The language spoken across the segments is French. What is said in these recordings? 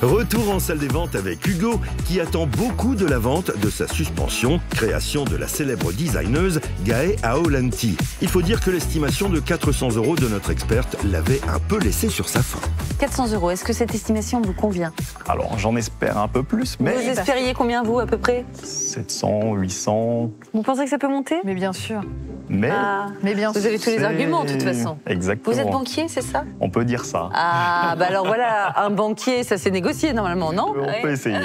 Retour en salle des ventes avec Hugo, qui attend beaucoup de la vente de sa suspension, création de la célèbre designeuse Gaë Aolanti. Il faut dire que l'estimation de 400 € de notre experte l'avait un peu laissé sur sa faim. 400 €, est-ce que cette estimation vous convient? Alors, j'en espère un peu plus, mais... Vous espériez combien, vous, à peu près? 700, 800... Vous pensez que ça peut monter? Mais bien sûr. Mais... Mais bien sûr. Vous avez tous les arguments, de toute façon. Exactement. Vous êtes banquier, c'est ça? On peut dire ça. Ah, bah alors voilà, un banquier, ça s'est négocié normalement, non? On peut essayer.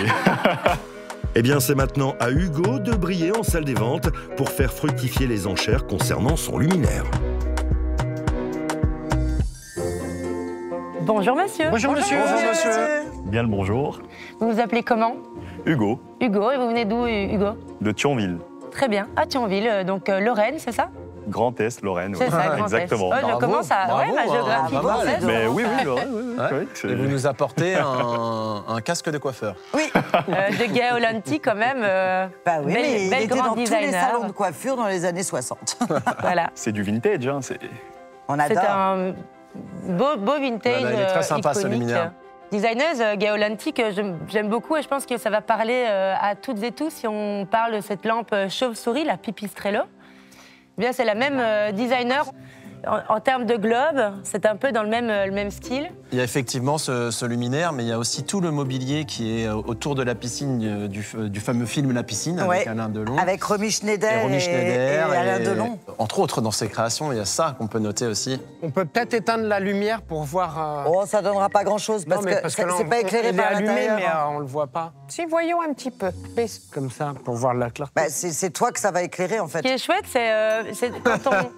Eh bien, c'est maintenant à Hugo de briller en salle des ventes pour faire fructifier les enchères concernant son luminaire. Bonjour monsieur. Bonjour monsieur. Bonjour monsieur. Bien le bonjour. Vous vous appelez comment? Hugo, Hugo, et vous venez d'où, Hugo? de Thionville. Très bien, à Thionville, donc Lorraine, c'est ça? Grand Est, Lorraine. C'est ouais. ça, Grand Est. Exactement. Oh, je Bravo, commence à... bravo, ouais, ma géographie pas mal. française. Mais oui, Lorraine. Oui, Ouais. c'est- Et vous nous apportez un casque de coiffeur. Oui, De Gaë Aolanti, quand même. bah oui, mais il belle était grande dans tous les designer. salons de coiffure dans les années 60. Voilà. C'est du vintage, hein. On C'est adore. un beau vintage. Voilà, il est très sympa, ce iconique. luminaire. Designeuse, Gaë Aolanti, que j'aime beaucoup et je pense que ça va parler à toutes et tous si on parle de cette lampe chauve-souris, la Pipistrello. Eh bien, c'est la même designer. En termes de globe, c'est un peu dans le même style. Il y a effectivement ce luminaire, mais il y a aussi tout le mobilier qui est autour de la piscine, du fameux film La piscine, avec Ouais. Alain Delon. Avec Romy Schneider, et Romy Schneider et Alain Delon. Entre autres, dans ses créations, il y a ça qu'on peut noter aussi. On peut peut-être éteindre la lumière pour voir. Oh, ça donnera pas grand-chose parce que là, c'est pas éclairé elle est par allumée, l'intérieur. mais on le voit pas. Si, voyons un petit peu. Comme ça, pour voir la clarté. Bah, c'est toi que ça va éclairer en Ce qui fait. est chouette, c'est quand on...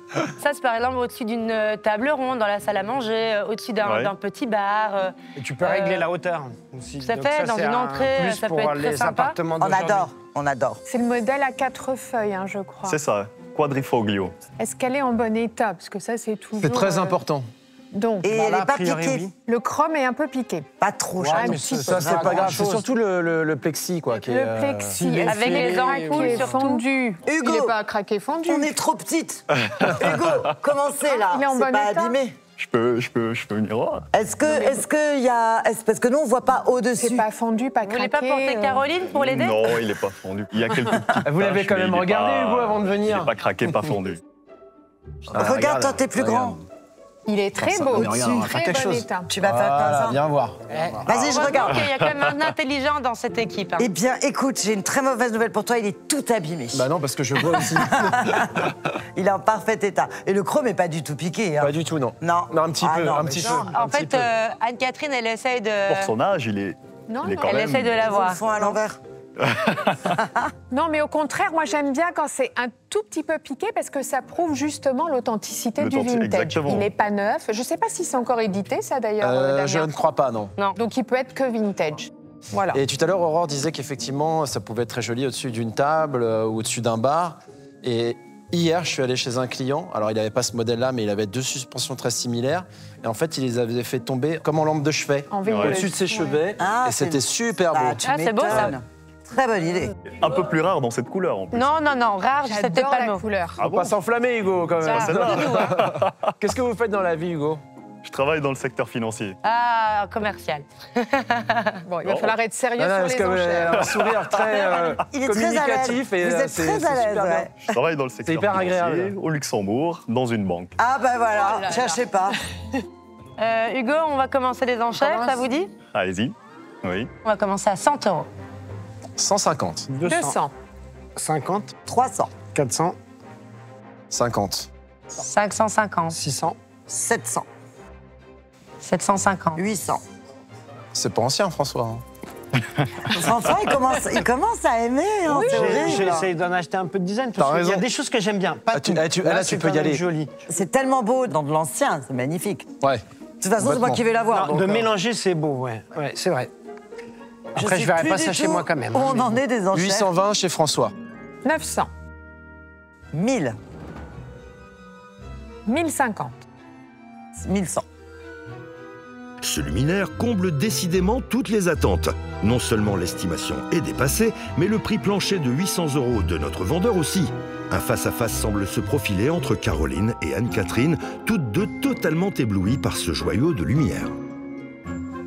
Ça, c'est par exemple au-dessus d'une table ronde, dans la salle à manger, au-dessus Ouais. d'un petit bar. Et tu peux régler la hauteur aussi. tout à Donc fait, dans c'est une un entrée, plus ça pour peut être très les sympa. appartements On d'aujourd'hui. adore, on adore. C'est le modèle à 4 feuilles, hein, je crois. ça, quadrifoglio. Est-ce qu'elle est en bon état? Parce que ça, c'est toujours... C'est très important. Donc, Et Bah elle là, n'est a pas priori, piquée, oui. le chrome est un peu piqué. pas trop. Ouais, Charles. mais petit ça, peu. c'est C'est pas pas grave, c'est grand-chose. surtout le plexi quoi, qui est, Le plexi, s'il est est-ce avec qu'il les est ampoules, craqué, surtout. fondu. Hugo, Il n'est pas craqué fondu. On est trop petite. Hugo, comment c'est là? Il est en C'est bon pas état abîmé. Je peux venir voir. Est-ce qu'il y a... parce que nous, on voit pas C'est au-dessus. pas fondu, pas Vous craqué. voulez pas porter Caroline pour l'aider? Non, il n'est pas fondu. Il y a quelques petites Vous l'avez taches, quand mais même il est regardé, pas- Hugo, avant de venir. Il n'est pas craqué, pas fondu. Regarde, toi, t'es plus grand. Il est très beau, mais regarde, on va faire très quelque bon chose. état. Tu vas faire comme Voilà, ça. viens voir. Vas-y, je Heureusement regarde. qu'il y a quand même un intelligent dans cette équipe. hein. Eh bien, écoute, j'ai une très mauvaise nouvelle pour toi. Il est tout abîmé. Bah non, parce que je vois aussi. Il est en parfait état. Et le chrome n'est pas du tout piqué. Hein. Pas du tout, non. Non. Non, un petit Ah peu, non, un mais petit non. peu. En un petit fait, peu. Anne-Catherine, elle essaye de... Pour son âge, il est Non, il est non. quand Elle même... essaye de Ils l'avoir. le font à l'envers. Non, mais au contraire, moi j'aime bien quand c'est un tout petit peu piqué parce que ça prouve justement l'authenticité du vintage. Exactement. Il n'est pas neuf. Je ne sais pas si c'est encore édité, ça d'ailleurs. Je Damien. ne crois pas, non. Non. Donc il peut être que vintage. Voilà. Et tout à l'heure, Aurore disait qu'effectivement, ça pouvait être très joli au-dessus d'une table ou au-dessus d'un bar. Et hier, je suis allé chez un client. Alors, il n'avait pas ce modèle-là, mais il avait deux suspensions très similaires. Et en fait, il les avait fait tomber comme en lampe de chevet, En veilleuse. au-dessus de ses chevets. Ah, et c'était super beau. Ah, tu Ah, c'est beau, ça. m'étonnes. Très bonne idée. Un peu plus rare dans cette couleur, en plus. Non, rare, c'est peut-être J'adore pas le la mot. couleur. Ah Faut pas s'enflammer, Hugo, quand même. Ça, dis-nous, hein. Qu'est-ce que vous faites dans la vie, Hugo? Je travaille dans le secteur financier. Ah, commercial. Bon, il va falloir être sérieux Non, non, sur parce les que enchères. un sourire très Il est très à l'aise. communicatif et Vous êtes c'est très à l'aise, super bien. ouais. Je travaille dans le secteur hyper financier, agréable. au Luxembourg, dans une banque. Ah ben voilà, Oh là là. cherchez pas. Hugo, on va commencer les enchères, ça vous dit? Allez-y. Oui. On va commencer à 100 €. 150, 200. 50, 300, 400, 50, 550, 600. 700, 750. 800. C'est pas ancien, François. François, il commence à aimer. Hein, c'est horrible. J'essaye d'en acheter un peu de design. T'as Parce qu'il y a raison. des choses que j'aime bien. Pas Ah, tu- tout. ah, tu- là, tu c'est peux quand y même aller. joli. C'est tellement beau dans de l'ancien, c'est magnifique. Ouais. De toute façon, c'est moi qui vais l'avoir. Non, de mélanger, c'est beau, ouais. Ouais, c'est vrai. Après, sais je verrai plus pas du ça chez tout moi quand même. Où on en est des enchères. 820 chez François. 900. 1000, 1050. 1100. Ce luminaire comble décidément toutes les attentes. Non seulement l'estimation est dépassée, mais le prix plancher de 800 € de notre vendeur aussi. Un face-à-face semble se profiler entre Caroline et Anne-Catherine, toutes deux totalement éblouies par ce joyau de lumière.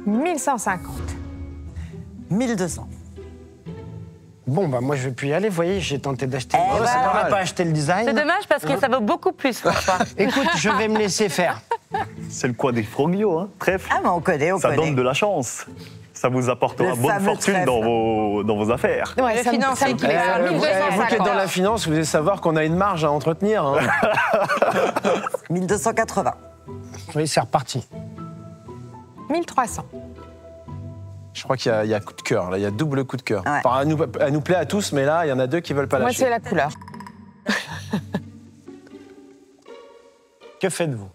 1150. 1200. Bon, bah moi je vais plus y aller, vous voyez, j'ai tenté d'acheter. Eh ben, ça pas n'aurait mal. pas acheté le design. C'est dommage parce que ça vaut beaucoup plus, François. Écoute, je vais me laisser faire. C'est le quoi des froglios, hein. Trèfle. Ah, mais on connaît, Ça donne de la chance. Ça vous apportera Le bonne fameux fortune trèfle. dans vos affaires. Ouais, Le ça me- financier ça me qui plaît. va à Vous 1250. qui êtes dans la finance, vous devez savoir qu'on a une marge à entretenir. Hein. 1280. Oui, c'est reparti. 1300. Je crois qu'il y a coup de cœur, là, il y a double coup de cœur. Ouais. Enfin, elle nous plaît à tous, mais là, il y en a deux qui veulent pas Moi, lâcher. c'est la couleur. Que faites-vous?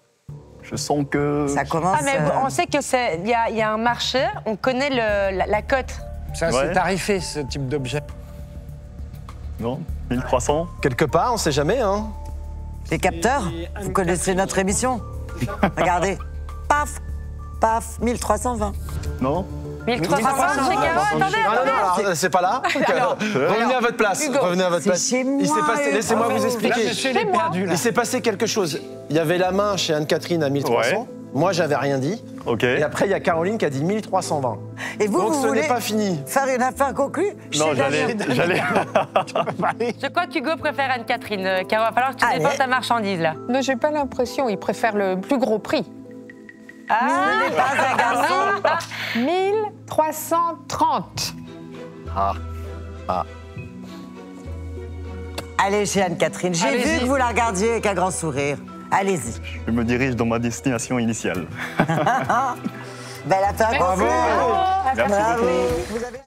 Je sens que... Ça commence. Ah, mais on sait que il y a un marché, on connaît la cote. Ça, Ouais. c'est tarifé, ce type d'objet. Non 1300. Quelque part, on sait jamais. Hein. Les capteurs, vous connaissez notre émission. Regardez. Paf, paf, 1320. Non 1300, chez Caro, attendez, Non, non, non, alors, c'est pas là. Revenez à votre place. Hugo, Revenez à votre c'est place. chez moi, Laissez-moi Hugo. vous Là, expliquer. monsieur, il est perdu, là. Il s'est passé quelque chose. Il y avait la main chez Anne-Catherine à 1300. Ouais. Moi, j'avais rien dit. Ok. Et après, il y a Caroline qui a dit 1320. Et vous, Donc, vous ce voulez n'est pas fini. faire une affaire conclue Non, chez Damien. j'allais... Je crois qu'Hugo préfère Anne-Catherine. Caro, il va falloir que tu Allez. défends ta marchandise, là. Non, j'ai pas l'impression. Il préfère le plus gros prix. Ah, Ce n'est pas un garçon. 1330. Allez chez Anne-Catherine. J'ai Allez-y. vu que vous la regardiez avec un grand sourire. Allez-y. Je me dirige dans ma destination initiale. Belle affaire conclue. Merci Bravo. beaucoup. Vous avez-